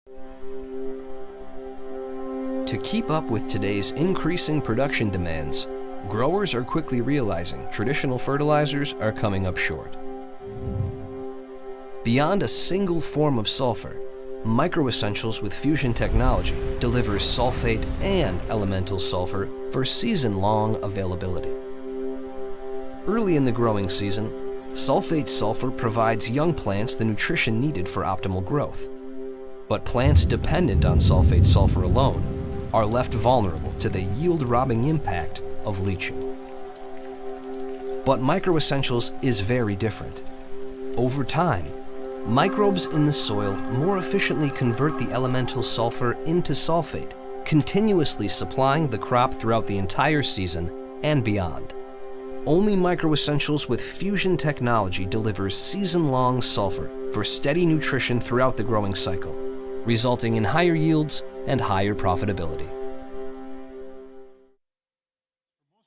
To keep up with today's increasing production demands, growers are quickly realizing traditional fertilizers are coming up short. Beyond a single form of sulfur, MicroEssentials with Fusion technology delivers sulfate and elemental sulfur for season-long availability. Early in the growing season, sulfate sulfur provides young plants the nutrition needed for optimal growth. But plants dependent on sulfate sulfur alone are left vulnerable to the yield-robbing impact of leaching. But MicroEssentials is very different. Over time, microbes in the soil more efficiently convert the elemental sulfur into sulfate, continuously supplying the crop throughout the entire season and beyond. Only MicroEssentials with Fusion technology delivers season-long sulfur for steady nutrition throughout the growing cycle, resulting in higher yields and higher profitability.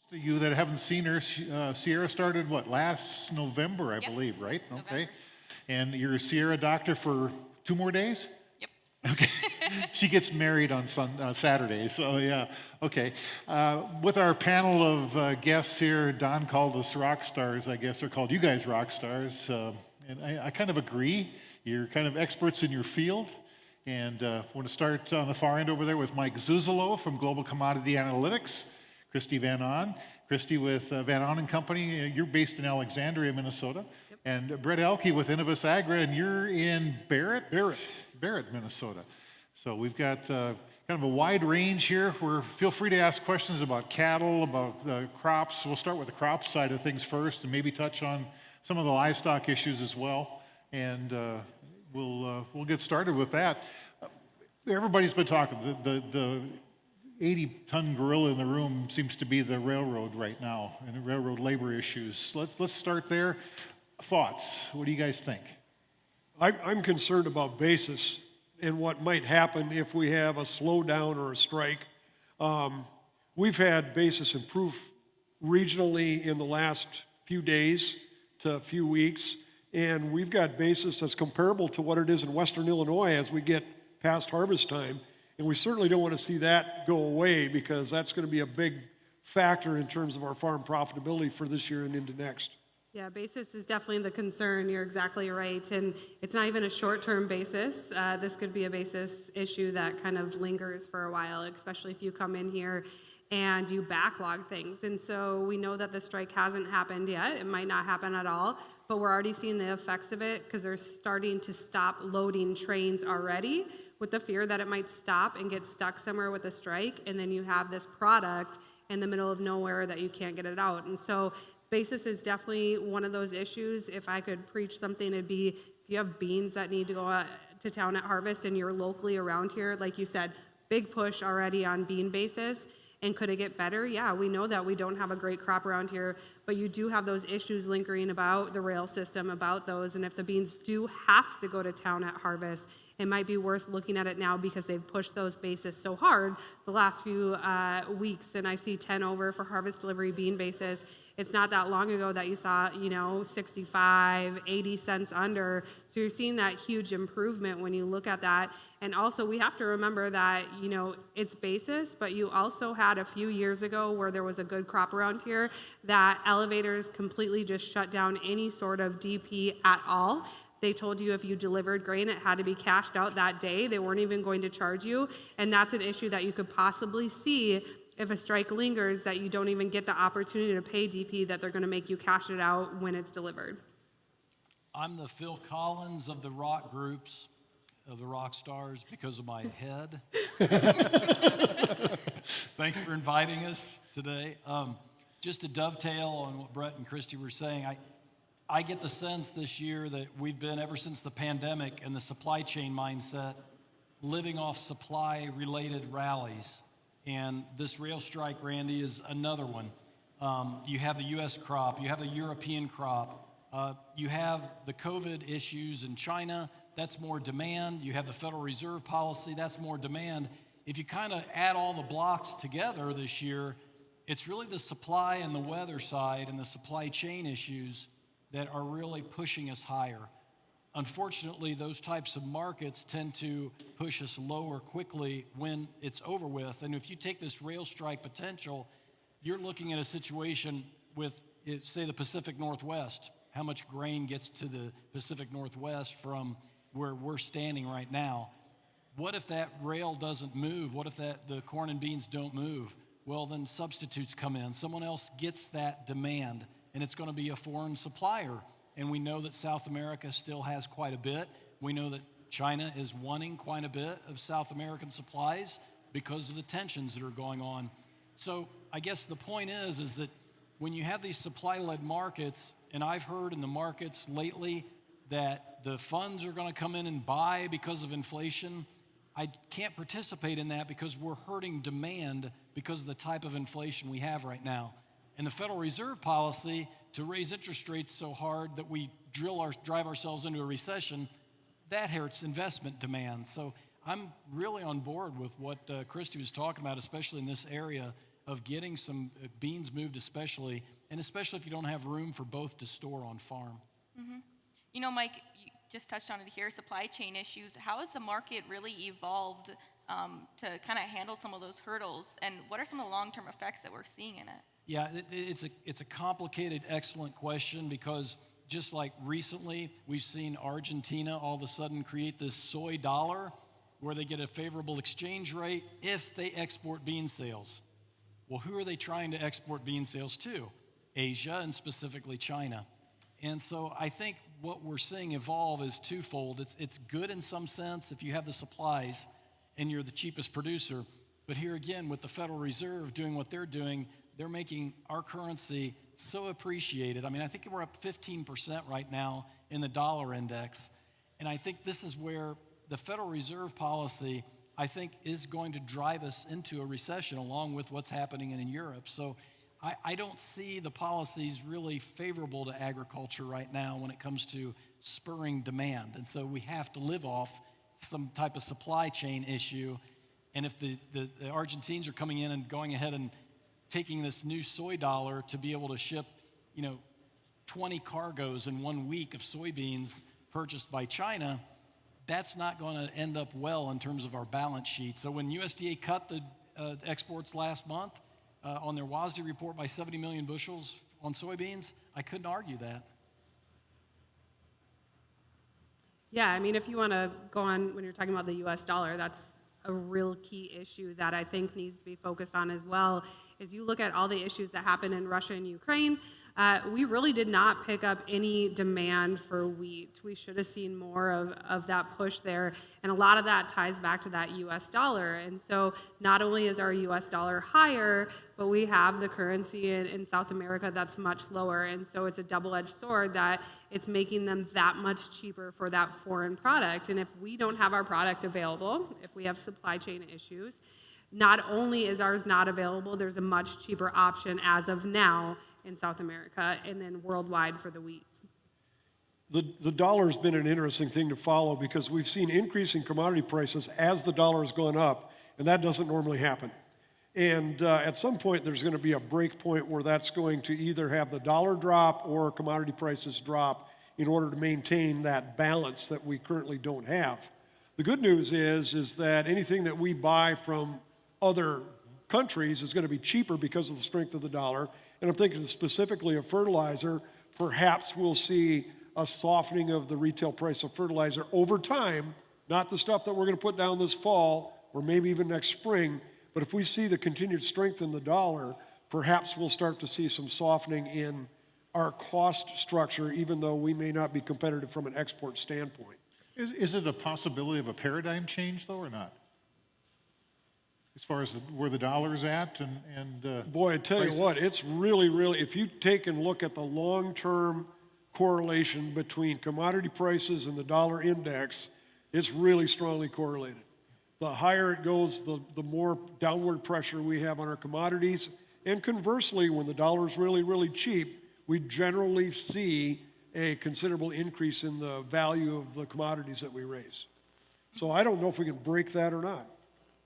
Most of you that haven't seen her, Sierra started last November, I believe, right? November. Okay. And you're a Sierra doctor for 2 more days? Yep. Okay. She gets married on Saturday, so yeah. Okay. With our panel of guests here, Don called us rock stars, I guess, or called you guys rock stars. And I kind of agree. You're kind of experts in your field. And I want to start on the far end over there with Mike Zuzolo from Global Commodity Analytics, Christy Van On. Christy with Van On and Company, you're based in Alexandria, Minnesota. Yep. And Brett Elke with Innovis Agra, and you're in Barrett, Minnesota. So we've got kind of a wide range here. Feel free to ask questions about cattle, about crops. We'll start with the crop side of things first and maybe touch on some of the livestock issues as well. And we'll get started with that. Everybody's been talking. The 80-ton gorilla in the room seems to be the railroad right now and the railroad labor issues. Let's start there. Thoughts? What do you guys think? I'm concerned about basis and what might happen if we have a slowdown or a strike. We've had basis improve regionally in the last few days to a few weeks, and we've got basis that's comparable to what it is in Western Illinois as we get past harvest time. And we certainly don't want to see that go away because that's going to be a big factor in terms of our farm profitability for this year and into next. Yeah, basis is definitely the concern. You're exactly right. And it's not even a short-term basis. This could be a basis issue that kind of lingers for a while, especially if you come in here and you backlog things. And so we know that the strike hasn't happened yet. It might not happen at all, but we're already seeing the effects of it because they're starting to stop loading trains already with the fear that it might stop and get stuck somewhere with a strike. And then you have this product in the middle of nowhere that you can't get it out. And so basis is definitely one of those issues. If I could preach something, it'd be if you have beans that need to go to town at harvest and you're locally around here, like you said, big push already on bean basis. And could it get better? Yeah, we know that we don't have a great crop around here, but you do have those issues lingering about the rail system, about those. And if the beans do have to go to town at harvest, it might be worth looking at it now because they've pushed those bases so hard the last few weeks. And I see 10 over for harvest delivery bean basis. It's not that long ago that you saw, 65, 80 cents under. So you're seeing that huge improvement when you look at that. And also we have to remember that, it's basis, but you also had a few years ago where there was a good crop around here that elevators completely just shut down any sort of DP at all. They told you if you delivered grain, it had to be cashed out that day. They weren't even going to charge you. And that's an issue that you could possibly see if a strike lingers, that you don't even get the opportunity to pay DP, that they're going to make you cash it out when it's delivered. I'm the Phil Collins of the rock groups, of the rock stars, because of my head. Thanks for inviting us today. Just to dovetail on what Brett and Christy were saying, I get the sense this year that we've been, ever since the pandemic and the supply chain mindset, living off supply-related rallies. And this rail strike, Randy, is another one. You have the U.S. crop, you have the European crop, you have the COVID issues in China, that's more demand. You have the Federal Reserve policy, that's more demand. If you kind of add all the blocks together this year, it's really the supply and the weather side and the supply chain issues that are really pushing us higher. unfortunately, those types of markets tend to push us lower quickly when it's over with. And if you take this rail strike potential, you're looking at a situation with, say, the Pacific Northwest. How much grain gets to the Pacific Northwest from where we're standing right now? What if that rail doesn't move? What if the corn and beans don't move? Well, then substitutes come in. Someone else gets that demand, and it's going to be a foreign supplier. And we know that South America still has quite a bit. We know that China is wanting quite a bit of South American supplies because of the tensions that are going on. So I guess the point is that when you have these supply-led markets, and I've heard in the markets lately that the funds are going to come in and buy because of inflation, I can't participate in that because we're hurting demand because of the type of inflation we have right now. And the Federal Reserve policy to raise interest rates so hard that we drive ourselves into a recession, that hurts investment demand. So I'm really on board with what Christy was talking about, especially in this area of getting some beans moved especially, and especially if you don't have room for both to store on farm. You know, Mike, you just touched on it here, supply chain issues. How has the market really evolved to kind of handle some of those hurdles? And what are some of the long-term effects that we're seeing in it? Yeah, it's a complicated, excellent question, because just like recently, we've seen Argentina all of a sudden create this soy dollar where they get a favorable exchange rate if they export bean sales. Well, who are they trying to export bean sales to? Asia, and specifically China. And so I think what we're seeing evolve is twofold. It's good in some sense if you have the supplies and you're the cheapest producer. But here again, with the Federal Reserve doing what they're doing, they're making our currency so appreciated. I mean, I think we're up 15% right now in the dollar index. And I think this is where the Federal Reserve policy, I think, is going to drive us into a recession along with what's happening in Europe. So I don't see the policies really favorable to agriculture right now when it comes to spurring demand. And so we have to live off some type of supply chain issue. And if the Argentines are coming in and going ahead and taking this new soy dollar to be able to ship, 20 cargoes in 1 week of soybeans purchased by China, that's not going to end up well in terms of our balance sheet. So when USDA cut the exports last month on their WASDE report by 70 million bushels on soybeans, I couldn't argue that. Yeah, I mean, if you want to go on when you're talking about the U.S. dollar, that's a real key issue that I think needs to be focused on as well. Is you look at all the issues that happen in Russia and Ukraine, we really did not pick up any demand for wheat. We should have seen more of that push there. And a lot of that ties back to that U.S. dollar. And so not only is our U.S. dollar higher, but we have the currency in South America that's much lower. And so it's a double-edged sword that it's making them that much cheaper for that foreign product. And if we don't have our product available, if we have supply chain issues, not only is ours not available, there's a much cheaper option as of now in South America and then worldwide for the wheat. The dollar's been an interesting thing to follow because we've seen increasing commodity prices as the dollar has gone up, and that doesn't normally happen. And at some point, there's going to be a break point where that's going to either have the dollar drop or commodity prices drop in order to maintain that balance that we currently don't have. The good news is that anything that we buy from other countries is going to be cheaper because of the strength of the dollar. And I'm thinking specifically of fertilizer. Perhaps we'll see a softening of the retail price of fertilizer over time, not the stuff that we're going to put down this fall or maybe even next spring. But if we see the continued strength in the dollar, perhaps we'll start to see some softening in our cost structure, even though we may not be competitive from an export standpoint. Is it a possibility of a paradigm change, though, or not? As far as where the dollar's at and Boy, I tell prices? you what, it's really, if you take and look at the long-term correlation between commodity prices and the dollar index, it's really strongly correlated. The higher it goes, the more downward pressure we have on our commodities. And conversely, when the dollar is really, really cheap, we generally see a considerable increase in the value of the commodities that we raise. So I don't know if we can break that or not.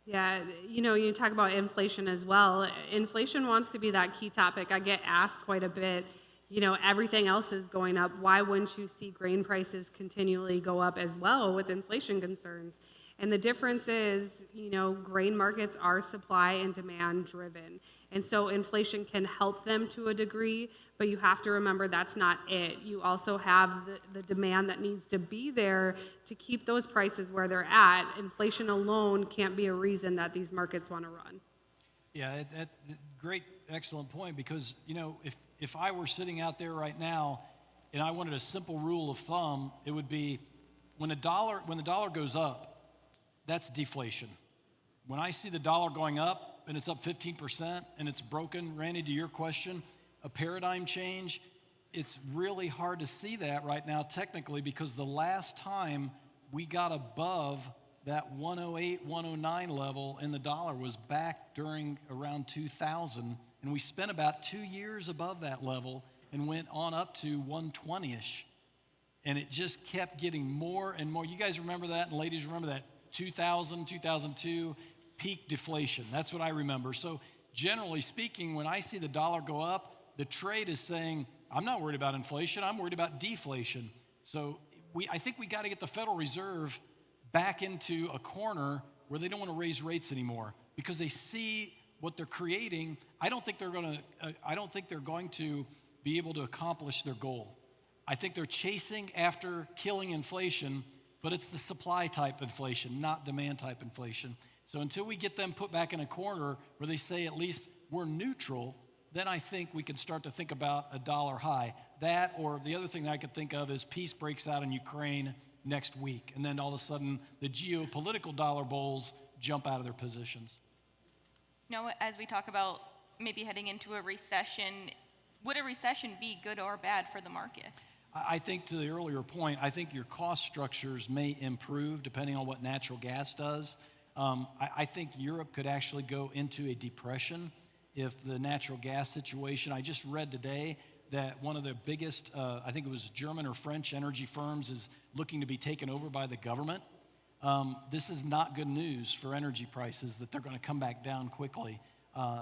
Yeah, you talk about inflation as well. Inflation wants to be that key topic. I get asked quite a bit, you know, everything else is going up. Why wouldn't you see grain prices continually go up as well with inflation concerns? And the difference is, you know, grain markets are supply and demand driven. And so inflation can help them to a degree, but you have to remember that's not it. You also have the demand that needs to be there to keep those prices where they're at. Inflation alone can't be a reason that these markets want to run. Yeah, great, excellent point, because, you know, if I were sitting out there right now and I wanted a simple rule of thumb, it would be when the dollar goes up, that's deflation. When I see the dollar going up and it's up 15% and it's broken, Randy, to your question, a paradigm change, it's really hard to see that right now technically, because the last time we got above that 108, 109 level in the dollar was back during around 2000, and we spent about 2 years above that level and went on up to 120-ish. And it just kept getting more and more. You guys remember that, and ladies remember that 2000, 2002, peak deflation. That's what I remember. So generally speaking, when I see the dollar go up, the trade is saying, I'm not worried about inflation, I'm worried about deflation. So I think we got to get the Federal Reserve back into a corner where they don't want to raise rates anymore, because they see what they're creating. I don't think they're going to be able to accomplish their goal. I think they're chasing after killing inflation, but it's the supply type inflation, not demand type inflation. So until we get them put back in a corner where they say at least we're neutral, then I think we can start to think about a dollar high. That, or the other thing that I could think of is peace breaks out in Ukraine next week, and then all of a sudden the geopolitical dollar bulls jump out of their positions. You know, as we talk about maybe heading into a recession, would a recession be good or bad for the market? I think, to the earlier point, I think your cost structures may improve depending on what natural gas does. I think Europe could actually go into a depression if the natural gas situation. I just read today that one of the biggest, I think it was German or French energy firms, is looking to be taken over by the government. This is not good news for energy prices, that they're going to come back down quickly.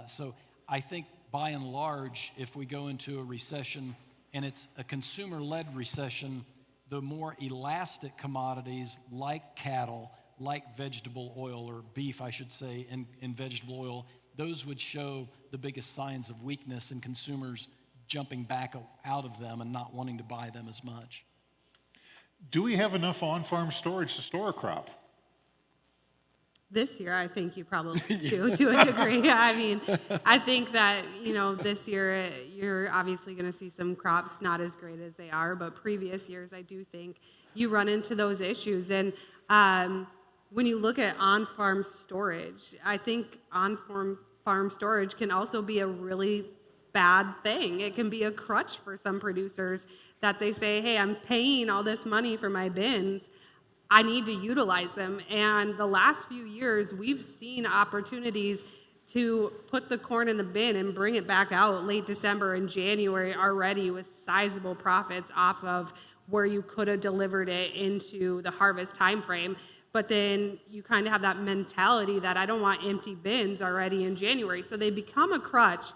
So I think by and large, if we go into a recession, and it's a consumer-led recession, the more elastic commodities like cattle, like vegetable oil, or beef, I should say, in vegetable oil, those would show the biggest signs of weakness and consumers jumping back out of them and not wanting to buy them as much. Do we have enough on-farm storage to store a crop? This year, I think you probably do, to a degree. I mean, I think that, you know, this year you're obviously going to see some crops not as great as they are, but previous years, I do think you run into those issues. And when you look at on-farm storage, I think on-farm storage can also be a really bad thing. It can be a crutch for some producers that they say, hey, I'm paying all this money for my bins, I need to utilize them. And the last few years, we've seen opportunities to put the corn in the bin and bring it back out late December and January already with sizable profits off of where you could have delivered it into the harvest time frame. But then you kind of have that mentality that I don't want empty bins already in January. So they become a crutch.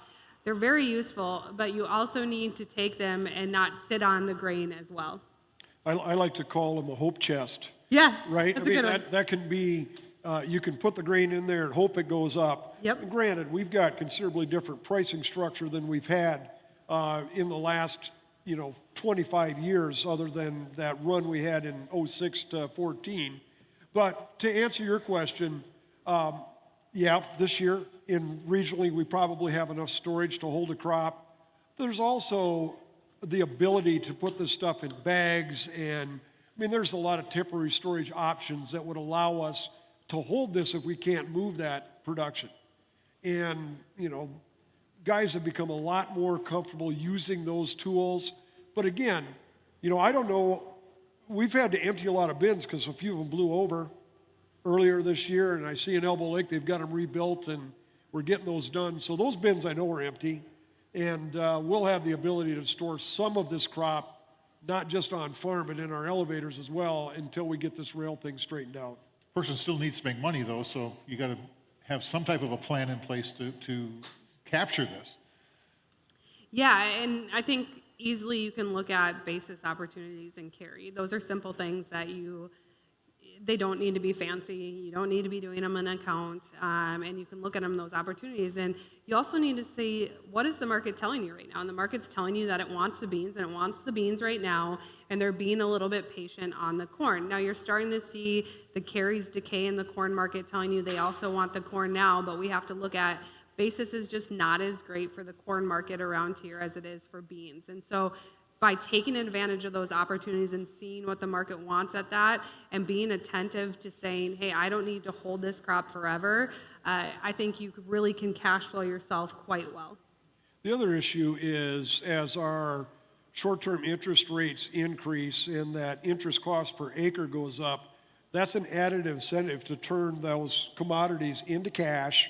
They're very useful, but you also need to take them and not sit on the grain as well. I like to call them a hope chest. Yeah, Right? that's a good one. That can be, you can put the grain in there and hope it goes up. Yep. And granted, we've got considerably different pricing structure than we've had in the last, 25 years, other than that run we had in 06 to 14. But to answer your question, this year, regionally, we probably have enough storage to hold a crop. There's also the ability to put this stuff in bags, and there's a lot of temporary storage options that would allow us to hold this if we can't move that production. And, guys have become a lot more comfortable using those tools. But again, I don't know, we've had to empty a lot of bins because a few of them blew over earlier this year, and I see in Elbow Lake they've got them rebuilt, and we're getting those done. So those bins I know are empty. And we'll have the ability to store some of this crop, not just on farm, but in our elevators as well, until we get this rail thing straightened out. Person still needs to make money, though, so you got to have some type of a plan in place to capture this. Yeah, and I think easily you can look at basis opportunities and carry. Those are simple things that they don't need to be fancy. You don't need to be doing them in an account, and you can look at them, those opportunities. And you also need to see, what is the market telling you right now? And the market's telling you that it wants the beans, and it wants the beans right now, and they're being a little bit patient on the corn. Now you're starting to see the carries decay in the corn market, telling you they also want the corn now, but we have to look at basis is just not as great for the corn market around here as it is for beans. And so by taking advantage of those opportunities and seeing what the market wants at that and being attentive to saying, hey, I don't need to hold this crop forever, I think you really can cash flow yourself quite well. The other issue is, as our short-term interest rates increase and that interest cost per acre goes up, that's an added incentive to turn those commodities into cash,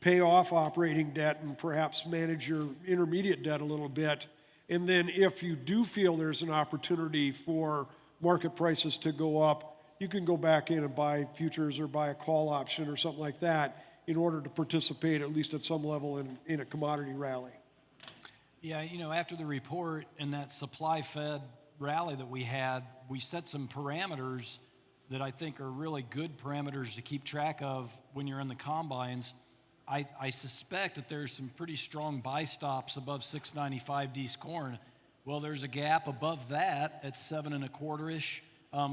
pay off operating debt, and perhaps manage your intermediate debt a little bit. And then if you do feel there's an opportunity for market prices to go up, you can go back in and buy futures or buy a call option or something like that in order to participate, at least at some level, in a commodity rally. Yeah, after the report and that supply-fed rally that we had, we set some parameters that I think are really good parameters to keep track of when you're in the combines. I suspect that there's some pretty strong buy stops above 695 D's corn. Well, there's a gap above that at 7.25-ish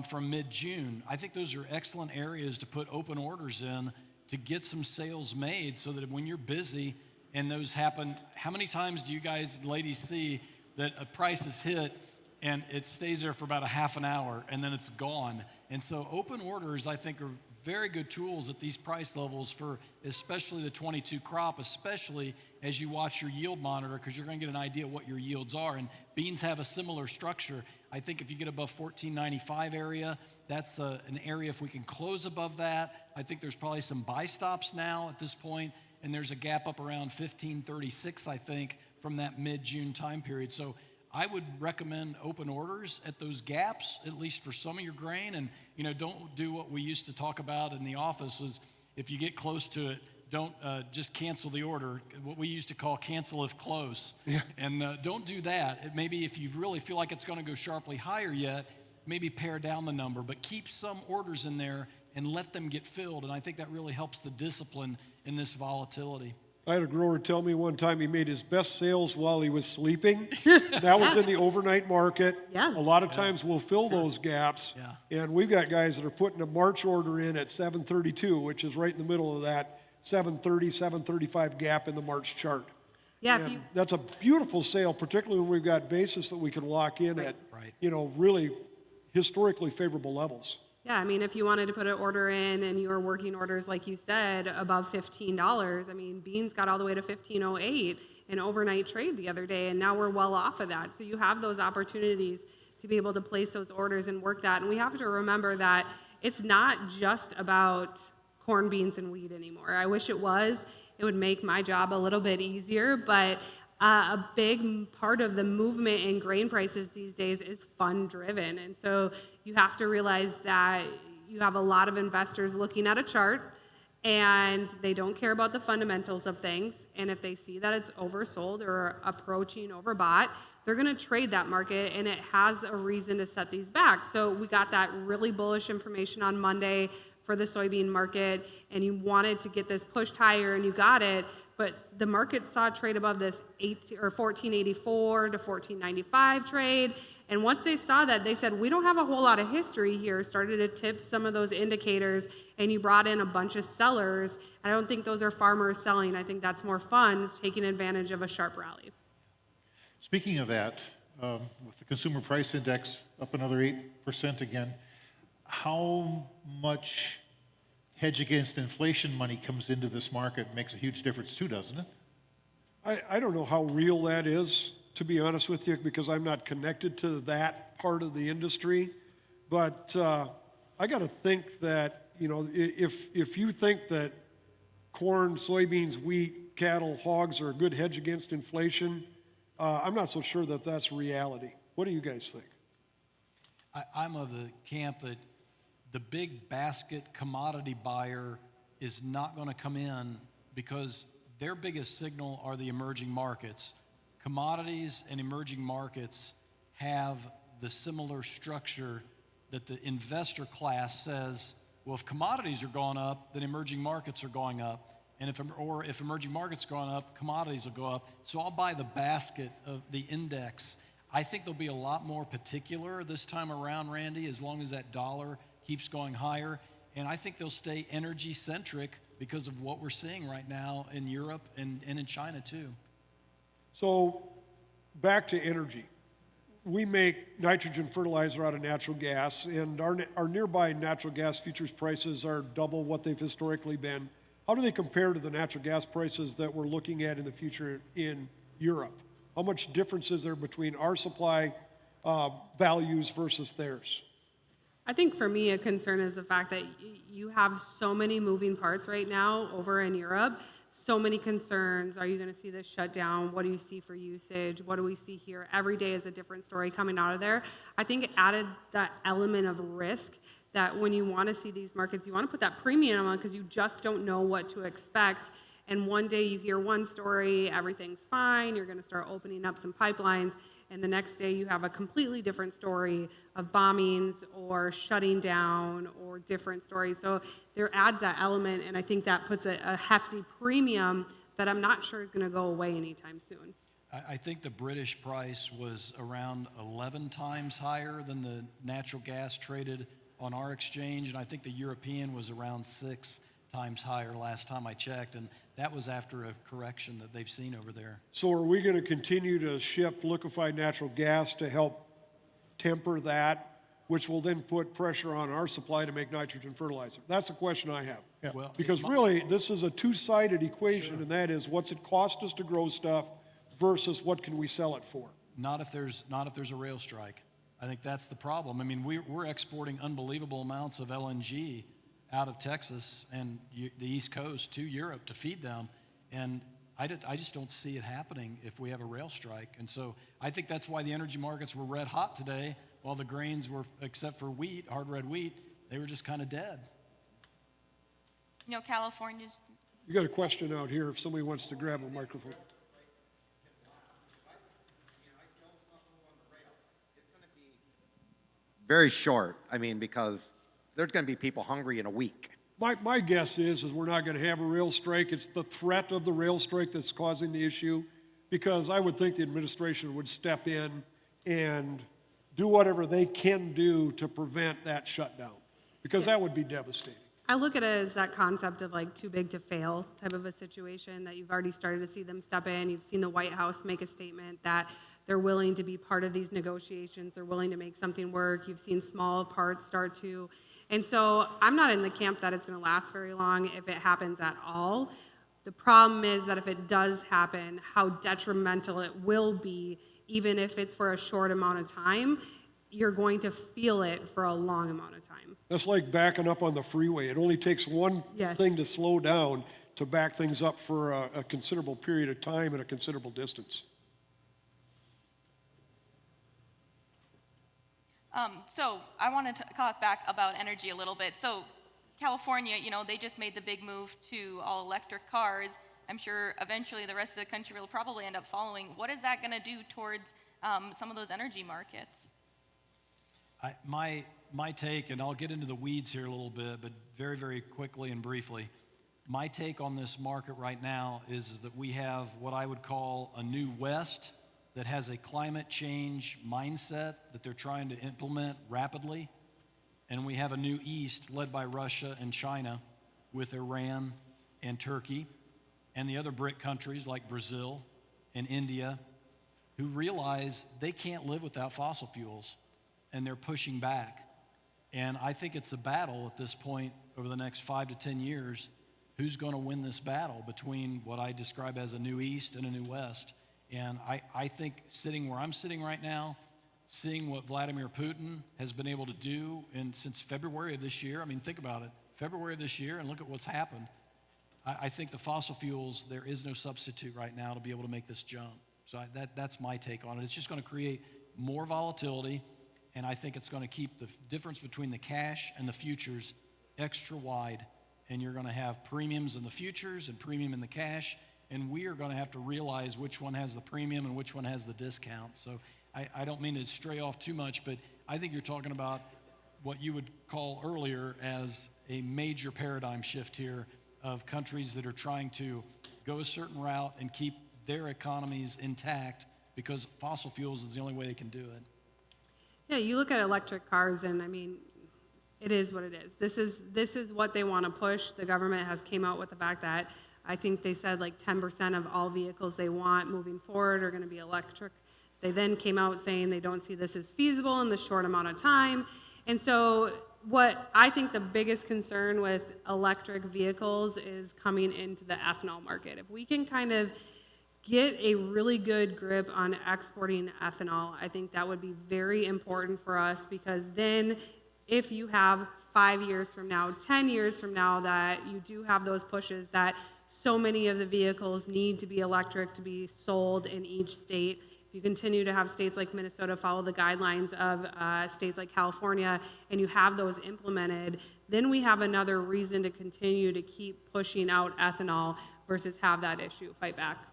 from mid-June. I think those are excellent areas to put open orders in to get some sales made, so that when you're busy and those happen, how many times do you guys, ladies, see that a price is hit and it stays there for about a half an hour and then it's gone? And so open orders, I think, are very good tools at these price levels for especially the 22 crop, especially as you watch your yield monitor, because you're going to get an idea of what your yields are. And beans have a similar structure. I think if you get above 1495 area, that's an area, if we can close above that, I think there's probably some buy stops now at this point, and there's a gap up around 1536, I think, from that mid-June time period. So I would recommend open orders at those gaps, at least for some of your grain. And, don't do what we used to talk about in the office, is if you get close to it, don't just cancel the order, what we used to call cancel if close. Yeah. And don't do that. Maybe if you really feel like it's going to go sharply higher yet, maybe pare down the number, but keep some orders in there and let them get filled. And I think that really helps the discipline in this volatility. I had a grower tell me one time he made his best sales while he was sleeping. That was in the overnight market. Yeah. A lot of times we'll fill those gaps. Yeah. And we've got guys that are putting a March order in at 732, which is right in the middle of that 730, 735 gap in the March chart. Yeah, And that's a beautiful sale, particularly when we've got basis that we can lock in at, Right. Really historically favorable levels. Yeah, I mean, if you wanted to put an order in and you were working orders, like you said, above $15, I mean, beans got all the way to 1508 in overnight trade the other day, and now we're well off of that. So you have those opportunities to be able to place those orders and work that. And we have to remember that it's not just about corn, beans, and wheat anymore. I wish it was. It would make my job a little bit easier, but a big part of the movement in grain prices these days is fund driven. And so you have to realize that you have a lot of investors looking at a chart and they don't care about the fundamentals of things. And if they see that it's oversold or approaching overbought, they're going to trade that market, and it has a reason to set these back. So we got that really bullish information on Monday for the soybean market, and you wanted to get this pushed higher, and you got it. But the market saw a trade above this 1484 to 1495 trade. And once they saw that, they said, we don't have a whole lot of history here, started to tip some of those indicators, and you brought in a bunch of sellers. I don't think those are farmers selling. I think that's more funds taking advantage of a sharp rally. Speaking of that, with the consumer price index up another 8% again, how much hedge against inflation money comes into this market? Makes a huge difference too, doesn't it? I don't know how real that is, to be honest with you, because I'm not connected to that part of the industry. But I got to think that, if you think that corn, soybeans, wheat, cattle, hogs are a good hedge against inflation, I'm not so sure that that's reality. What do you guys think? I'm of the camp that the big basket commodity buyer is not going to come in, because their biggest signal are the emerging markets. commodities and emerging markets have the similar structure that the investor class says, well, if commodities are going up, then emerging markets are going up. And if emerging markets are going up, commodities will go up. So I'll buy the basket of the index. I think they'll be a lot more particular this time around, Randy, as long as that dollar keeps going higher. And I think they'll stay energy centric because of what we're seeing right now in Europe and in China too. So back to energy. We make nitrogen fertilizer out of natural gas, and our nearby natural gas futures prices are double what they've historically been. How do they compare to the natural gas prices that we're looking at in the future in Europe? How much difference is there between our supply values versus theirs? I think for me, a concern is the fact that you have so many moving parts right now over in Europe, so many concerns. Are you going to see this shut down? What do you see for usage? What do we see here? Every day is a different story coming out of there. I think it added that element of risk that when you want to see these markets, you want to put that premium on because you just don't know what to expect. And one day you hear one story, everything's fine, you're going to start opening up some pipelines, and the next day you have a completely different story of bombings or shutting down or different stories. So there adds that element, and I think that puts a hefty premium that I'm not sure is going to go away anytime soon. I think the British price was around 11 times higher than the natural gas traded on our exchange, and I think the European was around 6 times higher last time I checked, and that was after a correction that they've seen over there. So are we going to continue to ship liquefied natural gas to help temper that, which will then put pressure on our supply to make nitrogen fertilizer? That's the question I have. Yeah. Well, Because really, this is a two-sided equation, and that is what's it cost us to grow stuff versus what can we sell it for? not if there's a rail strike. I think that's the problem. I mean, we're exporting unbelievable amounts of LNG out of Texas and the East Coast to Europe to feed them, and I just don't see it happening if we have a rail strike. And so I think that's why the energy markets were red hot today, while the grains were, except for wheat, hard red wheat, they were just kind of dead. You know, California's, You got a question out here if somebody wants to grab a microphone. Very short. I mean, because there's going to be people hungry in a week. My guess is we're not going to have a rail strike. It's the threat of the rail strike that's causing the issue, because I would think the administration would step in and do whatever they can do to prevent that shutdown, because that would be devastating. I look at it as that concept of like too big to fail type of a situation that you've already started to see them step in. You've seen the White House make a statement that they're willing to be part of these negotiations. They're willing to make something work. You've seen small parts start to. And so I'm not in the camp that it's going to last very long if it happens at all. The problem is that if it does happen, how detrimental it will be, even if it's for a short amount of time. You're going to feel it for a long amount of time. That's like backing up on the freeway. It only takes one Yes. thing to slow down to back things up for a considerable period of time and a considerable distance. So I wanted to talk back about energy a little bit. So California, you know, they just made the big move to all electric cars. I'm sure eventually the rest of the country will probably end up following. What is that going to do towards some of those energy markets? My take, and I'll get into the weeds here a little bit, but very, very quickly and briefly, my take on this market right now is that we have what I would call a new West that has a climate change mindset that they're trying to implement rapidly, and we have a new East led by Russia and China with Iran and Turkey and the other BRIC countries like Brazil and India, who realize they can't live without fossil fuels, and they're pushing back. And I think it's a battle at this point over the next 5 to 10 years. Who's going to win this battle between what I describe as a new East and a new West? And I think sitting where I'm sitting right now, seeing what Vladimir Putin has been able to do since February of this year, I mean, think about it, February of this year, and look at what's happened. I think the fossil fuels, there is no substitute right now to be able to make this jump. So that's my take on it. It's just going to create more volatility, and I think it's going to keep the difference between the cash and the futures extra wide, and you're going to have premiums in the futures and premium in the cash, and we are going to have to realize which one has the premium and which one has the discount. So I don't mean to stray off too much, but I think you're talking about what you would call earlier as a major paradigm shift here of countries that are trying to go a certain route and keep their economies intact because fossil fuels is the only way they can do it. Yeah, you look at electric cars, and I mean, it is what it is. This is what they want to push. The government has came out with the fact that I think they said like 10% of all vehicles they want moving forward are going to be electric. They then came out saying they don't see this as feasible in the short amount of time. And so what I think the biggest concern with electric vehicles is coming into the ethanol market. If we can kind of get a really good grip on exporting ethanol, I think that would be very important for us, because then if you have 5 years from now, 10 years from now, that you do have those pushes that so many of the vehicles need to be electric to be sold in each state. If you continue to have states like Minnesota follow the guidelines of states like California, and you have those implemented, then we have another reason to continue to keep pushing out ethanol versus have that issue fight back.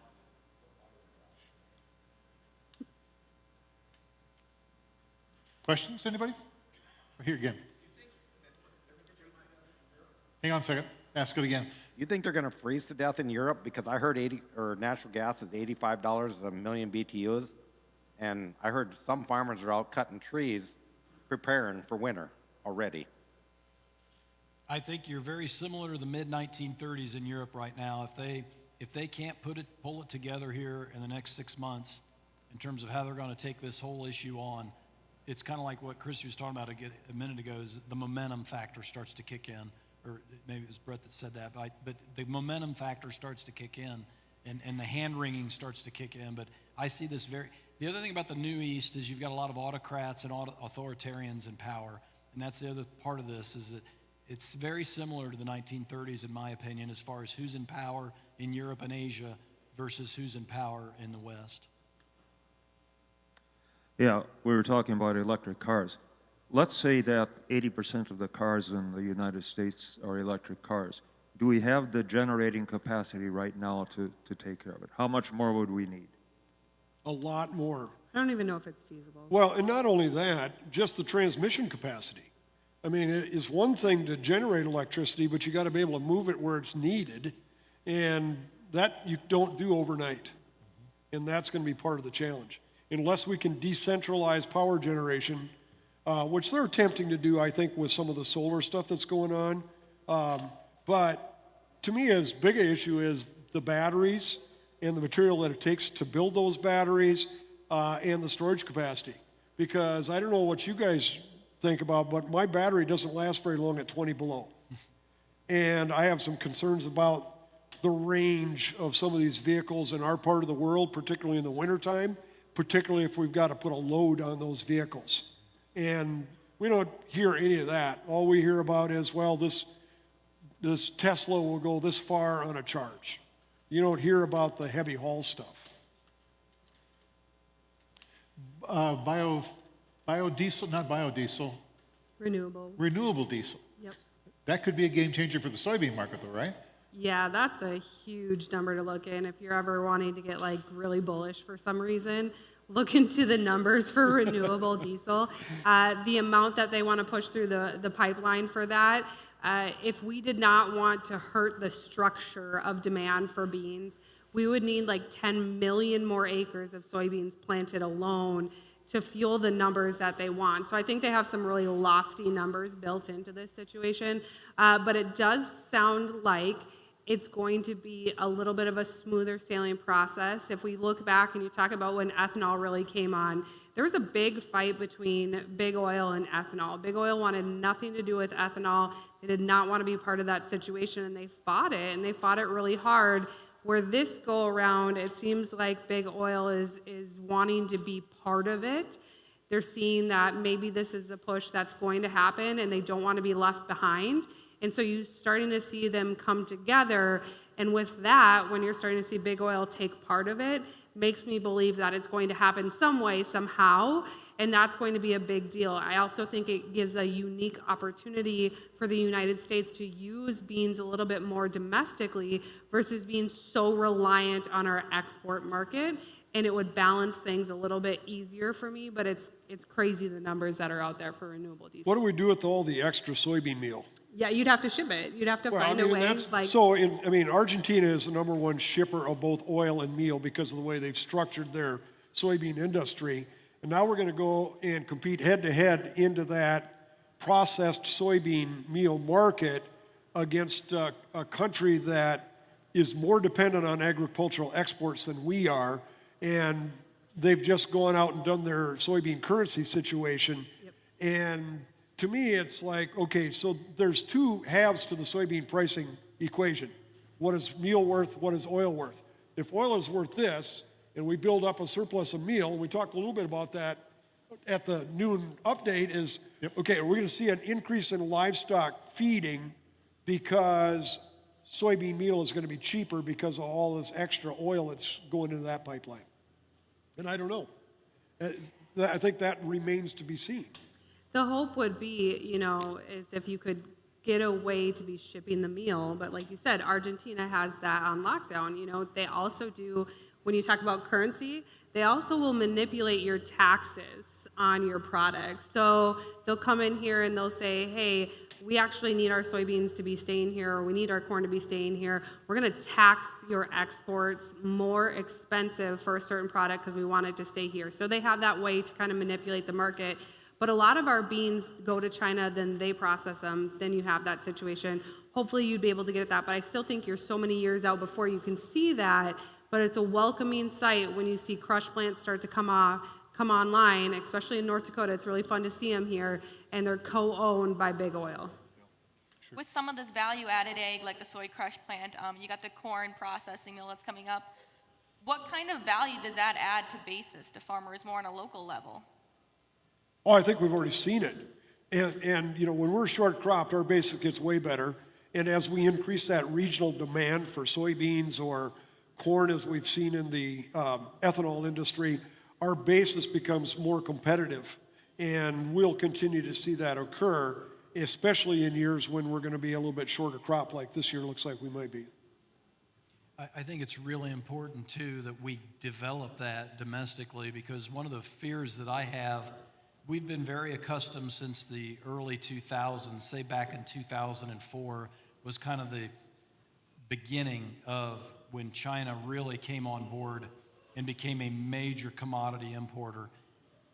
Questions, anybody? Here again. Hang on a second. Ask it again. You think they're going to freeze to death in Europe? Because I heard natural gas is $85 a million BTUs, and I heard some farmers are out cutting trees, preparing for winter already. I think you're very similar to the mid-1930s in Europe right now. If they can't pull it together here in the next 6 months in terms of how they're going to take this whole issue on, it's kind of like what Christy was talking about a minute ago, is the momentum factor starts to kick in. Or maybe it was Brett that said that, but the momentum factor starts to kick in, and the hand-wringing starts to kick in. But I see this the other thing about the New East is you've got a lot of autocrats and authoritarians in power, and that's the other part of this, is that it's very similar to the 1930s, in my opinion, as far as who's in power in Europe and Asia versus who's in power in the West. Yeah, we were talking about electric cars. Let's say that 80% of the cars in the United States are electric cars. Do we have the generating capacity right now to take care of it? How much more would we need? A lot more. I don't even know if it's feasible. Well, and not only that, just the transmission capacity. I mean, it is one thing to generate electricity, but you got to be able to move it where it's needed, and that you don't do overnight. And that's going to be part of the challenge. Unless we can decentralize power generation, which they're attempting to do, I think, with some of the solar stuff that's going on. But to me, as big an issue is the batteries and the material that it takes to build those batteries and the storage capacity. Because I don't know what you guys think about, but my battery doesn't last very long at 20 below. And I have some concerns about the range of some of these vehicles in our part of the world, particularly in the wintertime, particularly if we've got to put a load on those vehicles. And we don't hear any of that. All we hear about is, well, this Tesla will go this far on a charge. You don't hear about the heavy haul stuff. Biodiesel, not biodiesel, renewable diesel. Yep. That could be a game changer for the soybean market, though, right? Yeah, that's a huge number to look in. If you're ever wanting to get like really bullish for some reason, look into the numbers for renewable diesel. The amount that they want to push through the pipeline for that. If we did not want to hurt the structure of demand for beans, we would need like 10 million more acres of soybeans planted alone to fuel the numbers that they want. So I think they have some really lofty numbers built into this situation. But it does sound like it's going to be a little bit of a smoother sailing process. If we look back and you talk about when ethanol really came on, there was a big fight between big oil and ethanol. Big oil wanted nothing to do with ethanol. They did not want to be part of that situation, and they fought it, and they fought it really hard. Where this go around, it seems like big oil is wanting to be part of it. They're seeing that maybe this is a push that's going to happen, and they don't want to be left behind. And so you're starting to see them come together. And with that, when you're starting to see big oil take part of it, makes me believe that it's going to happen some way, somehow, and that's going to be a big deal. I also think it gives a unique opportunity for the United States to use beans a little bit more domestically versus being so reliant on our export market, and it would balance things a little bit easier for me, but it's crazy the numbers that are out there for renewable diesel. What do we do with all the extra soybean meal? Yeah, you'd have to ship it. You'd have to Well, find I mean, a way. that's- Argentina is the number one shipper of both oil and meal because of the way they've structured their soybean industry. And now we're going to go and compete head-to-head into that processed soybean meal market against a country that is more dependent on agricultural exports than we are. And they've just gone out and done their soybean currency situation. Yep. And to me, it's like, okay, so there's two halves to the soybean pricing equation. What is meal worth? What is oil worth? If oil is worth this, and we build up a surplus of meal, and we talked a little bit about that at the noon update, is, okay, we're going to see an increase in livestock feeding because soybean meal is going to be cheaper because of all this extra oil that's going into that pipeline. And I don't know. I think that remains to be seen. The hope would be, is if you could get a way to be shipping the meal. But like you said, Argentina has that on lockdown. They also do, when you talk about currency, they also will manipulate your taxes on your products. So they'll come in here and they'll say, hey, we actually need our soybeans to be staying here, or we need our corn to be staying here. We're going to tax your exports more expensive for a certain product because we want it to stay here. So they have that way to kind of manipulate the market. But a lot of our beans go to China, then they process them, then you have that situation. Hopefully you'd be able to get at that, but I still think you're so many years out before you can see that. But it's a welcoming sight when you see crush plants start to come online, especially in North Dakota. It's really fun to see them here, and they're co-owned by big oil. With some of this value-added ag, like the soy crush plant, you got the corn processing mill that's coming up. What kind of value does that add to basis to farmers more on a local level? Oh, I think we've already seen it. And when we're short cropped, our basis gets way better. And as we increase that regional demand for soybeans or corn, as we've seen in the ethanol industry, our basis becomes more competitive. And we'll continue to see that occur, especially in years when we're going to be a little bit shorter crop, like this year looks like we might be. I think it's really important, too, that we develop that domestically, because one of the fears that I have, we've been very accustomed since the early 2000s, say back in 2004, was kind of the beginning of when China really came on board and became a major commodity importer.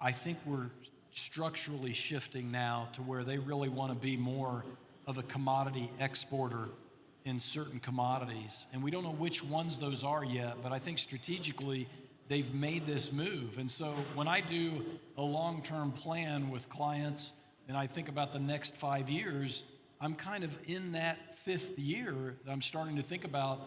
I think we're structurally shifting now to where they really want to be more of a commodity exporter in certain commodities. And we don't know which ones those are yet, but I think strategically they've made this move. And so when I do a long-term plan with clients and I think about the next 5 years, I'm kind of in that fifth year that I'm starting to think about,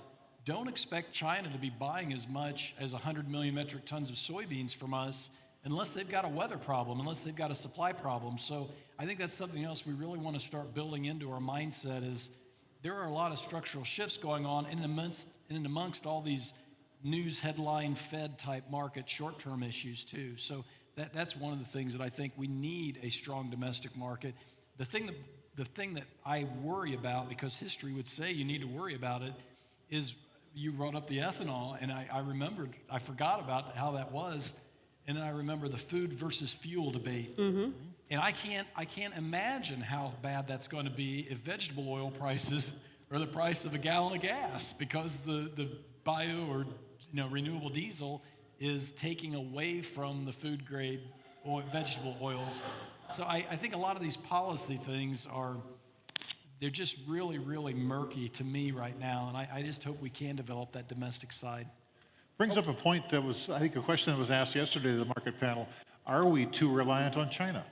don't expect China to be buying as much as 100 million metric tons of soybeans from us unless they've got a weather problem, unless they've got a supply problem. So I think that's something else we really want to start building into our mindset, is there are a lot of structural shifts going on in amongst all these news headline Fed type market short-term issues too. So that's one of the things that I think we need a strong domestic market. The thing that I worry about, because history would say you need to worry about it, is you brought up the ethanol, and I forgot about how that was, and then I remember the food versus fuel debate. Mm-hmm. And I can't imagine how bad that's going to be if vegetable oil prices are the price of a gallon of gas, because the bio or renewable diesel is taking away from the food grade vegetable oils. So I think a lot of these policy things they're just really, really murky to me right now, and I just hope we can develop that domestic side. Brings up a point that was, I think, a question that was asked yesterday to the market panel. Are we too reliant on China?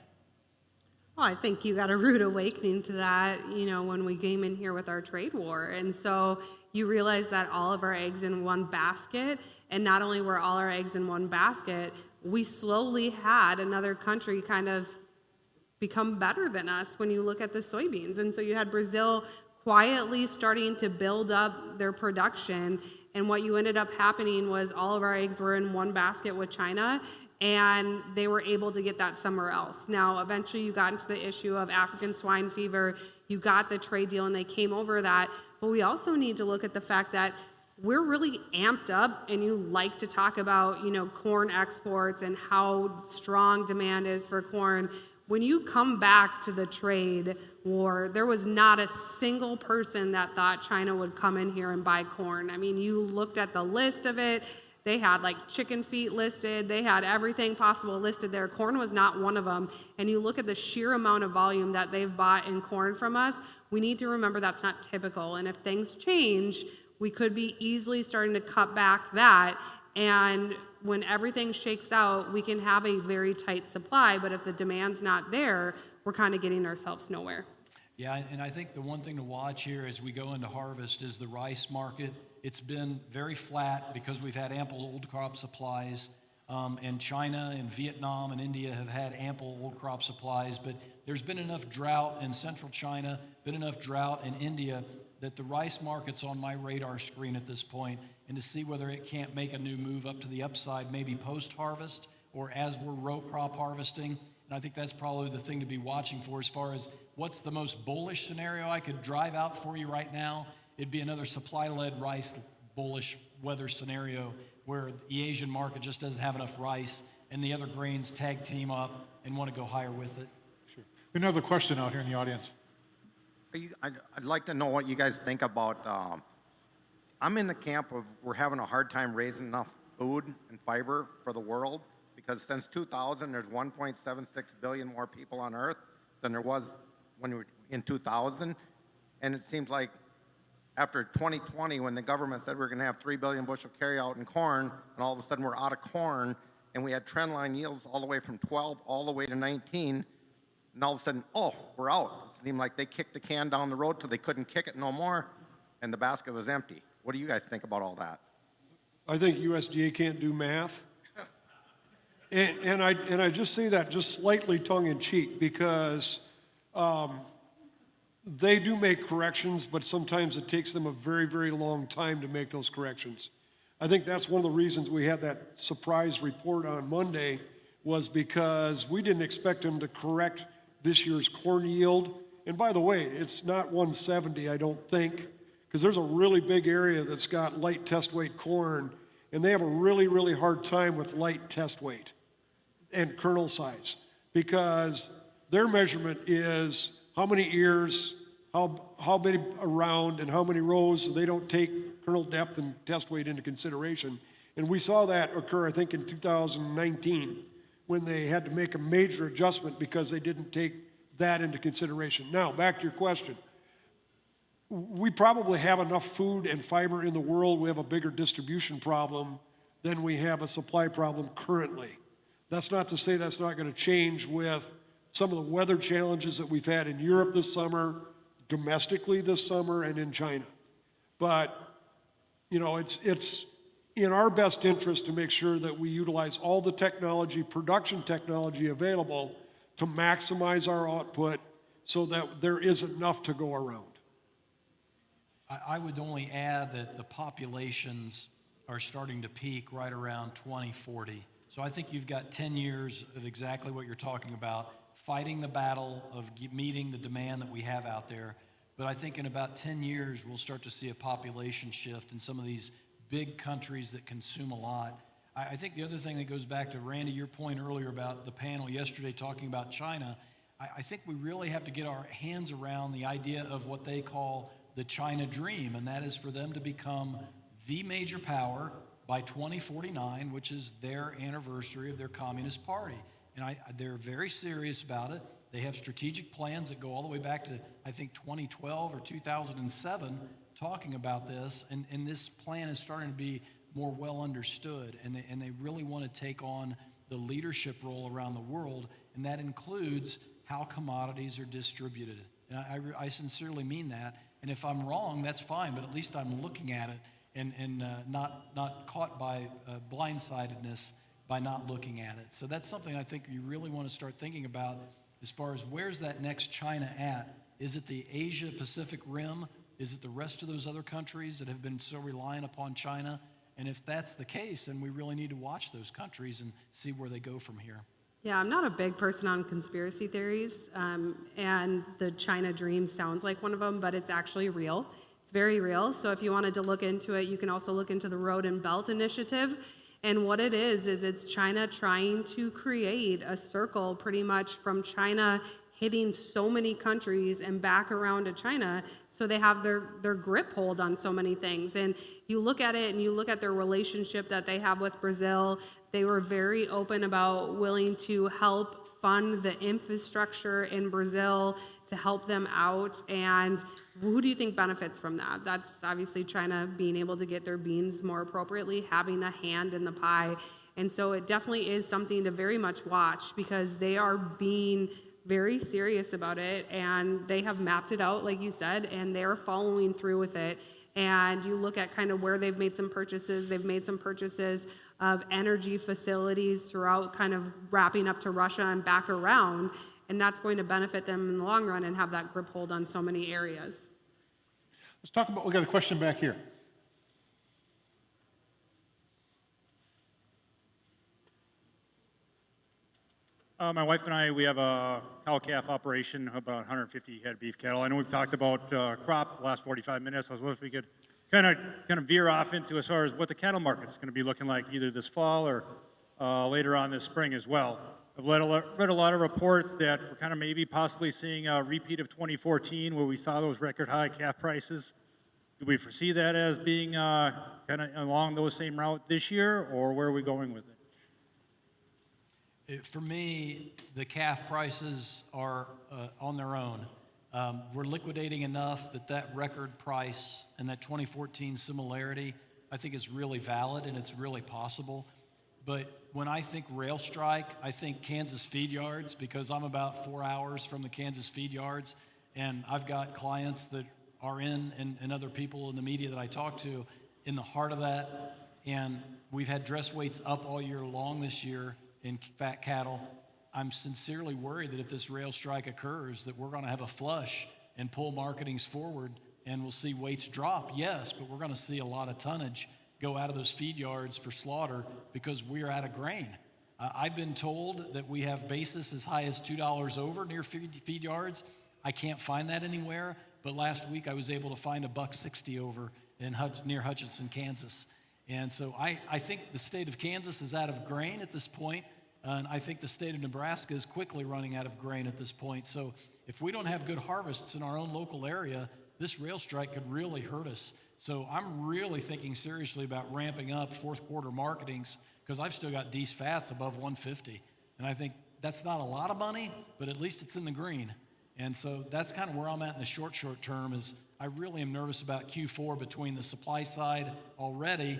Well, I think you got a rude awakening to that, when we came in here with our trade war. And so you realize that all of our eggs in one basket, and not only were all our eggs in one basket, we slowly had another country kind of become better than us when you look at the soybeans. And so you had Brazil quietly starting to build up their production, And what you ended up happening was all of our eggs were in one basket with China, and they were able to get that somewhere else. Now, eventually you got into the issue of African swine fever, you got the trade deal, and they came over that. But we also need to look at the fact that we're really amped up, and you like to talk about, corn exports and how strong demand is for corn. When you come back to the trade war, there was not a single person that thought China would come in here and buy corn. I mean, you looked at the list of it. They had like chicken feet listed. They had everything possible listed there. Corn was not one of them. And you look at the sheer amount of volume that they've bought in corn from us, we need to remember that's not typical. And if things change, we could be easily starting to cut back that. And when everything shakes out, we can have a very tight supply. But if the demand's not there, we're kind of getting ourselves nowhere. Yeah, and I think the one thing to watch here as we go into harvest is the rice market. It's been very flat because we've had ample old crop supplies, and China and Vietnam and India have had ample old crop supplies, but there's been enough drought in central China, been enough drought in India, that the rice market's on my radar screen at this point, and to see whether it can't make a new move up to the upside, maybe post-harvest or as we're row crop harvesting. And I think that's probably the thing to be watching for as far as what's the most bullish scenario I could drive out for you right now. It'd be another supply-led rice bullish weather scenario where the Asian market just doesn't have enough rice and the other grains tag team up and want to go higher with it. Sure. Another question out here in the audience. I'd like to know what you guys think about, I'm in the camp of we're having a hard time raising enough food and fiber for the world because since 2000, there's 1.76 billion more people on Earth than there was when we were in 2000. And it seems like after 2020, when the government said we're going to have 3 billion bushel carryout in corn, and all of a sudden we're out of corn, and we had trend line yields all the way from 12 all the way to 19, and all of a sudden, oh, we're out. It seemed like they kicked the can down the road till they couldn't kick it no more, and the basket was empty. What do you guys think about all that? I think USDA can't do math. And I just say that just slightly tongue-in-cheek because they do make corrections, but sometimes it takes them a very, very long time to make those corrections. I think that's one of the reasons we had that surprise report on Monday was because we didn't expect them to correct this year's corn yield. And by the way, it's not 170, I don't think, because there's a really big area that's got light test weight corn, and they have a really, really hard time with light test weight and kernel size because their measurement is how many ears, how many around, and how many rows, so they don't take kernel depth and test weight into consideration. And we saw that occur, I think, in 2019 when they had to make a major adjustment because they didn't take that into consideration. Now, back to your question. We probably have enough food and fiber in the world. We have a bigger distribution problem than we have a supply problem currently. That's not to say that's not going to change with some of the weather challenges that we've had in Europe this summer, domestically this summer, and in China. But, it's in our best interest to make sure that we utilize all the technology, production technology available to maximize our output so that there is enough to go around. I would only add that the populations are starting to peak right around 2040. So I think you've got 10 years of exactly what you're talking about, fighting the battle of meeting the demand that we have out there. But I think in about 10 years, we'll start to see a population shift in some of these big countries that consume a lot. I think the other thing that goes back to, Randy, your point earlier about the panel yesterday talking about China, I think we really have to get our hands around the idea of what they call the China dream, and that is for them to become the major power by 2049, which is their anniversary of their Communist Party. And they're very serious about it. They have strategic plans that go all the way back to, I think, 2012 or 2007, talking about this. And this plan is starting to be more well understood. And they really want to take on the leadership role around the world. And that includes how commodities are distributed. And I sincerely mean that. And if I'm wrong, that's fine. But at least I'm looking at it and not caught by blindsidedness by not looking at it. So that's something I think you really want to start thinking about as far as where's that next China at? Is it the Asia-Pacific Rim, Is it the rest of those other countries that have been so reliant upon China? And if that's the case, then we really need to watch those countries and see where they go from here. Yeah, I'm not a big person on conspiracy theories, and the China dream sounds like one of them, but it's actually real. It's very real. So if you wanted to look into it, you can also look into the Road and Belt Initiative. And what it is it's China trying to create a circle pretty much from China hitting so many countries and back around to China, so they have their grip hold on so many things. And you look at it and you look at their relationship that they have with Brazil. They were very open about willing to help fund the infrastructure in Brazil to help them out. And who do you think benefits from that? That's obviously China being able to get their beans more appropriately, having a hand in the pie. And so it definitely is something to very much watch, because they are being very serious about it, and they have mapped it out, like you said, and they're following through with it. And you look at kind of where they've made some purchases. They've made some purchases of energy facilities throughout, kind of wrapping up to Russia and back around, and that's going to benefit them in the long run and have that grip hold on so many areas. Let's talk about, we got a question back here. My wife and I, we have a cow-calf operation, about 150 head beef cattle. I know we've talked about crop the last 45 minutes. I was wondering if we could kind of veer off into as far as what the cattle market's going to be looking like either this fall or later on this spring as well. I've read a lot of reports that we're kind of maybe possibly seeing a repeat of 2014 where we saw those record high calf prices. Do we foresee that as being kind of along those same route this year, or where are we going with it? For me, the calf prices are on their own. We're liquidating enough that record price and that 2014 similarity, I think, is really valid and it's really possible. But when I think rail strike, I think Kansas feed yards, because I'm about 4 hours from the Kansas feed yards, and I've got clients that are and other people in the media that I talk to in the heart of that. And we've had dress weights up all year long this year in fat cattle. I'm sincerely worried that if this rail strike occurs, that we're going to have a flush and pull marketings forward, and we'll see weights drop, yes, but we're going to see a lot of tonnage go out of those feed yards for slaughter because we're out of grain. I've been told that we have basis as high as $2 over near feed yards. I can't find that anywhere, but last week I was able to find $1.60 over near Hutchinson, Kansas. And so I think the state of Kansas is out of grain at this point, and I think the state of Nebraska is quickly running out of grain at this point. So if we don't have good harvests in our own local area, this rail strike could really hurt us. So I'm really thinking seriously about ramping up fourth quarter marketings, because I've still got these fats above 150. And I think that's not a lot of money, but at least it's in the green. And so that's kind of where I'm at in the short term. Is I really am nervous about Q4 between the supply side already,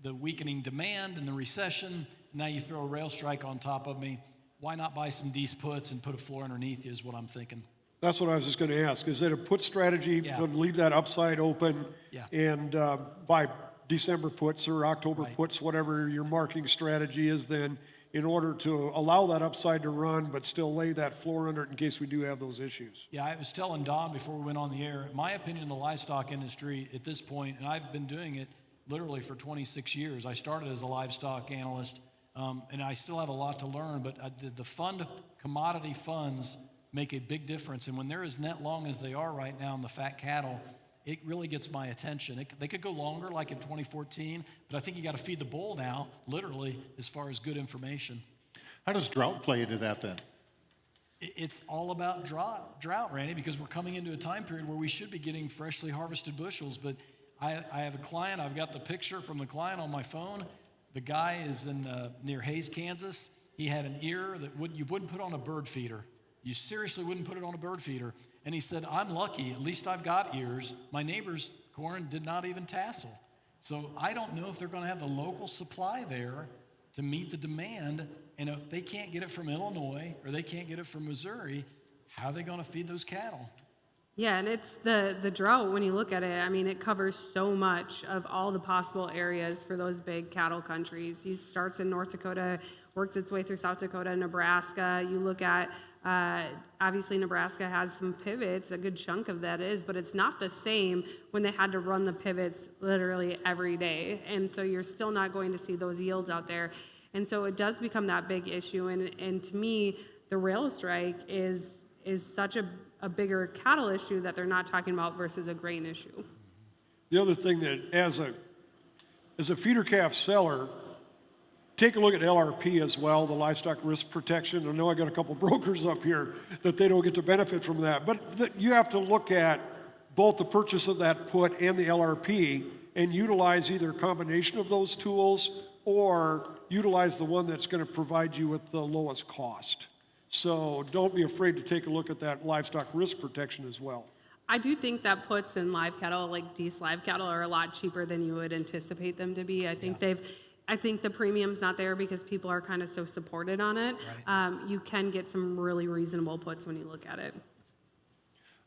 the weakening demand and the recession. Now you throw a rail strike on top of me. Why not buy some D's puts and put a floor underneath you is what I'm thinking. That's what I was just going to ask. Is it a put strategy, Yeah. to leave that upside open Yeah. and buy December puts or October Right. puts, whatever your marking strategy is then, in order to allow that upside to run, but still lay that floor under it in case we do have those issues? Yeah, I was telling Don before we went on the air, my opinion in the livestock industry at this point, and I've been doing it literally for 26 years. I started as a livestock analyst, and I still have a lot to learn, but the commodity funds make a big difference. And when they're as net long as they are right now in the fat cattle, it really gets my attention. They could go longer like in 2014, but I think you got to feed the bull now, literally, as far as good information. How does drought play into that then? It's all about drought, Randy, because we're coming into a time period where we should be getting freshly harvested bushels. But I have a client, I've got the picture from the client on my phone. The guy is in near Hays, Kansas. He had an ear that you wouldn't put on a bird feeder. You seriously wouldn't put it on a bird feeder. And he said, I'm lucky, at least I've got ears. My neighbor's corn did not even tassel. So I don't know if they're going to have the local supply there to meet the demand. And if they can't get it from Illinois or they can't get it from Missouri, how are they going to feed those cattle? Yeah, and it's the drought, when you look at it, I mean, it covers so much of all the possible areas for those big cattle countries. It starts in North Dakota, works its way through South Dakota, Nebraska. You look at Obviously, Nebraska has some pivots, a good chunk of that is, but it's not the same when they had to run the pivots literally every day. And so you're still not going to see those yields out there. And so it does become that big issue. And to me, the rail strike is such a bigger cattle issue that they're not talking about versus a grain issue. The other thing that, as a feeder calf seller, take a look at LRP as well, the livestock risk protection. I know I got a couple brokers up here that they don't get to benefit from that, but you have to look at both the purchase of that put and the LRP and utilize either a combination of those tools or utilize the one that's going to provide you with the lowest cost. So don't be afraid to take a look at that livestock risk protection as well. I do think that puts in live cattle, like Deese live cattle, are a lot cheaper than you would anticipate them to be. I think the premium's not there because people are kind of so supported on it. Right. You can get some really reasonable puts when you look at it.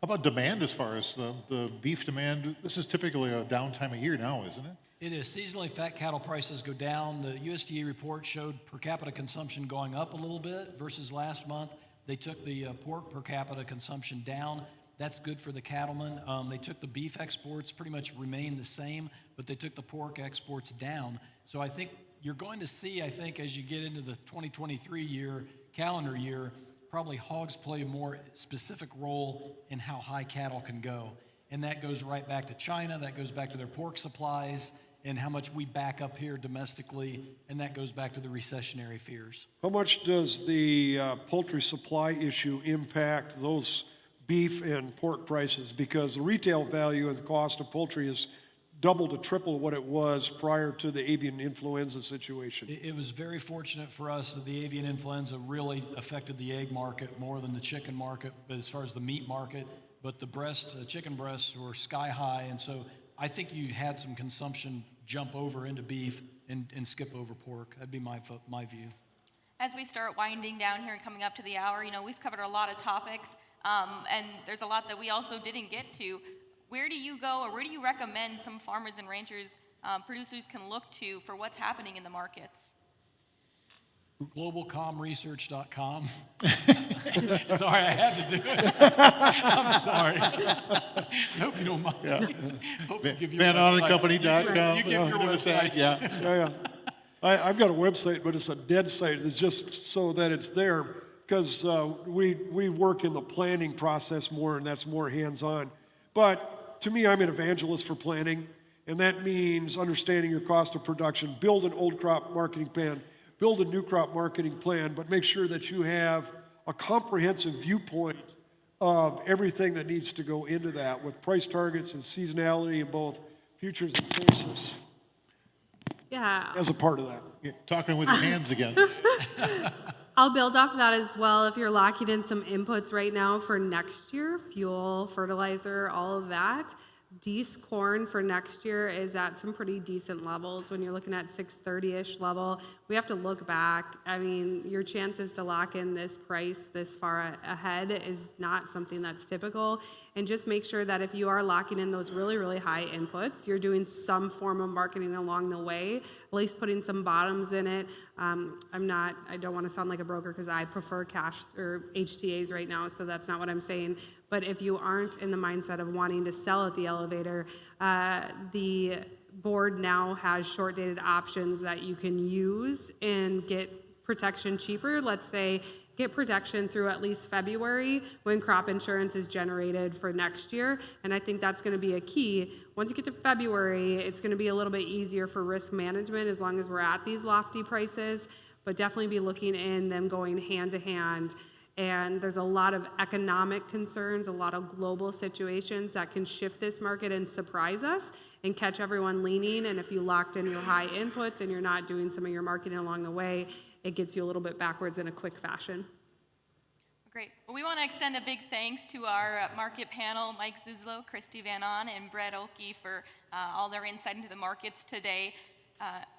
How about demand as far as the beef demand? This is typically a down time of year now, isn't it? It is. Seasonally, fat cattle prices go down. The USDA report showed per capita consumption going up a little bit versus last month. They took the pork per capita consumption down. That's good for the cattlemen. They took the beef exports, pretty much remained the same, but they took the pork exports down. So I think you're going to see, as you get into the 2023 calendar year, probably hogs play a more specific role in how high cattle can go. And that goes right back to China. That goes back to their pork supplies and how much we back up here domestically, and that goes back to the recessionary fears. How much does the poultry supply issue impact those beef and pork prices? Because the retail value and the cost of poultry is double to triple what it was prior to the avian influenza situation. It was very fortunate for us that the avian influenza really affected the egg market more than the chicken market, but as far as the meat market, but the chicken breasts were sky high, and so I think you had some consumption jump over into beef and skip over pork. That'd be my view. As we start winding down here and coming up to the hour, we've covered a lot of topics, and there's a lot that we also didn't get to. Where do you go, or where do you recommend some farmers and ranchers, producers can look to for what's happening in the markets? Globalcomresearch.com. Sorry, I had to do it. I'm sorry. I hope you don't mind. Yeah. Hope you give your VanOnenCompany.com. You give your website. Yeah. I've got a website, but it's a dead site. It's just so that it's there because we work in the planning process more, and that's more hands-on. But to me, I'm an evangelist for planning, and that means understanding your cost of production, build an old crop marketing plan, build a new crop marketing plan, but make sure that you have a comprehensive viewpoint of everything that needs to go into that with price targets and seasonality in both futures and basis Yeah. as a part of that. You're talking with your hands again. I'll build off that as well. If you're locking in some inputs right now for next year, fuel, fertilizer, all of that, Deese corn for next year is at some pretty decent levels. When you're looking at 630-ish level, we have to look back. I mean, your chances to lock in this price this far ahead is not something that's typical. And just make sure that if you are locking in those really, really high inputs, you're doing some form of marketing along the way, at least putting some bottoms in it. I don't want to sound like a broker because I prefer cash or HTAs right now, so that's not what I'm saying. But if you aren't in the mindset of wanting to sell at the elevator, the board now has short-dated options that you can use and get protection cheaper. Let's say get protection through at least February when crop insurance is generated for next year. And I think that's going to be a key. Once you get to February, it's going to be a little bit easier for risk management as long as we're at these lofty prices, but definitely be looking in them going hand to hand. And there's a lot of economic concerns, a lot of global situations that can shift this market and surprise us and catch everyone leaning. And if you locked in your high inputs and you're not doing some of your marketing along the way, it gets you a little bit backwards in a quick fashion. Great. Well, we want to extend a big thanks to our market panel, Mike Zuzlo, Christy Van On, and Brett Oakey for all their insight into the markets today.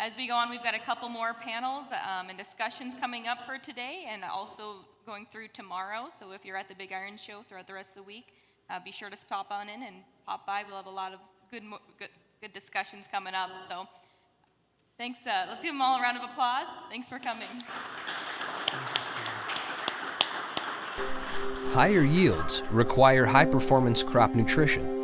As we go on, we've got a couple more panels and discussions coming up for today and also going through tomorrow. So if you're at the Big Iron Show throughout the rest of the week, be sure to stop on in and pop by. We'll have a lot of good discussions coming up. So thanks. Let's give them all a round of applause. Thanks for coming. Higher yields require high-performance crop nutrition.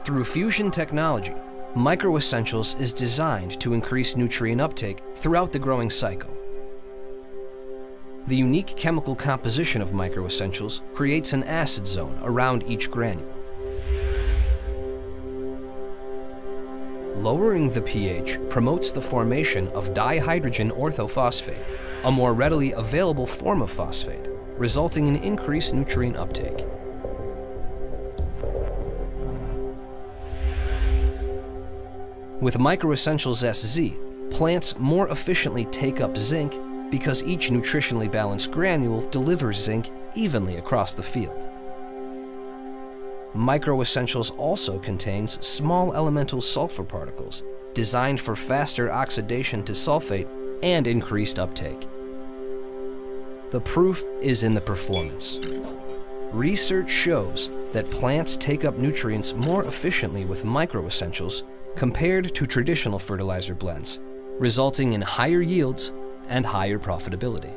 Through fusion technology, MicroEssentials is designed to increase nutrient uptake throughout the growing cycle. The unique chemical composition of MicroEssentials creates an acid zone around each granule. Lowering the pH promotes the formation of dihydrogen orthophosphate, a more readily available form of phosphate, resulting in increased nutrient uptake. With MicroEssentials SZ, plants more efficiently take up zinc because each nutritionally balanced granule delivers zinc evenly across the field. MicroEssentials also contains small elemental sulfur particles designed for faster oxidation to sulfate and increased uptake. The proof is in the performance. Research shows that plants take up nutrients more efficiently with MicroEssentials compared to traditional fertilizer blends, resulting in higher yields and higher profitability.